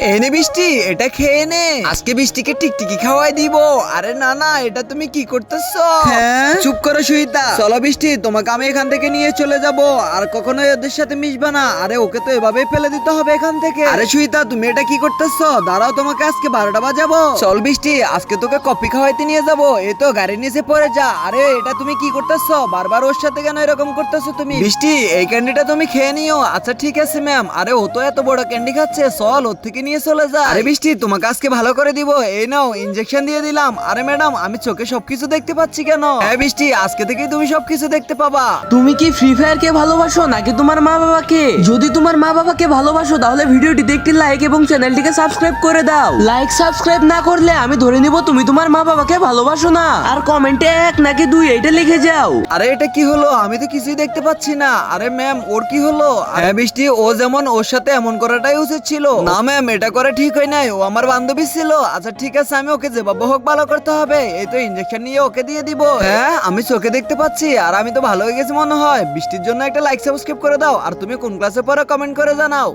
এনে বৃষ্টি, এটা খেয়ে নে। আজকে বৃষ্টিকে টিকটিকি খাওয়াই দিব। আরে না না, এটা তুমি কি করতেছো? হ্যাঁ, চুপ করো সুইতা। চলো বৃষ্টি, তোমাকে আমি এখান থেকে নিয়ে চলে যাব। আর কখনোই ওদের সাথে মিশবা না। আরে ওকে তো এভাবেই ফেলে দিতে হবে এখান থেকে। আরে সুইতা, তুমি এটা কি করতেছো? দাঁড়াও, তোমাকে আজকে 12টা বাজাবো। চল বৃষ্টি, আজকে তোকে কফি খাওয়াইতে নিয়ে যাবো। এই তো গাড়ির নিচে পড়ে যা। আরে এটা তুমি কি করতেছো? বারবার ওর সাথে কেন এরকম করতেছো তুমি? বৃষ্টি, এই ক্যান্ডিটা তুমি খেয়ে নিও। আচ্ছা ঠিক আছে ম্যাম। আরে ও তো এত বড় ক্যান্ডি খাচ্ছে, চল ওর থেকে নিয়ে চলে যা। আরে বৃষ্টি, তোমাকে আজকে ভালো করে দিব। এই নাও, ইনজেকশন দিয়ে দিলাম। আরে ম্যাডাম, আমি চোখে সবকিছু দেখতে পাচ্ছি কেন? হ্যাঁ বৃষ্টি, আজকে থেকেই তুমি সবকিছু দেখতে পাবা। তুমি কি ফ্রি ফায়ার কে ভালোবাসো নাকি তোমার মা বাবাকে? যদি তোমার মা বাবাকে ভালোবাসো তাহলে ভিডিওটিতে একটি লাইক এবং চ্যানেলটিকে সাবস্ক্রাইব করে দাও। লাইক সাবস্ক্রাইব না করলে আমি ধরে নিব তুমি তোমার মা বাবাকে ভালোবাসো না। আর কমেন্টে 1 নাকি 2 এইটা লিখে যাও। আরে এটা কি হলো? আমি তো কিছুই দেখতে পাচ্ছি না। আরে ম্যাম, ওর কি হলো? হ্যাঁ বৃষ্টি, ও যেমন ওর সাথে এমন করাটাই উচিত ছিল। না ম্যাম, এটা করে ঠিক হয় নাই। ও আমার বান্ধবী ছিল। আচ্ছা ঠিক আছে, আমি ওকে যেভাবে হোক ভালো করতে হবে। এই তো ইনজেকশন নিয়ে ওকে দিয়ে দিব। হ্যাঁ, আমি চোখে দেখতে পাচ্ছি। আর আমি তো ভালো হয়ে গেছি মনে হয়। বৃষ্টির জন্য একটা লাইক সাবস্ক্রাইব করে দাও। আর তুমি কোন ক্লাসে পড়ো কমেন্ট করে জানাও।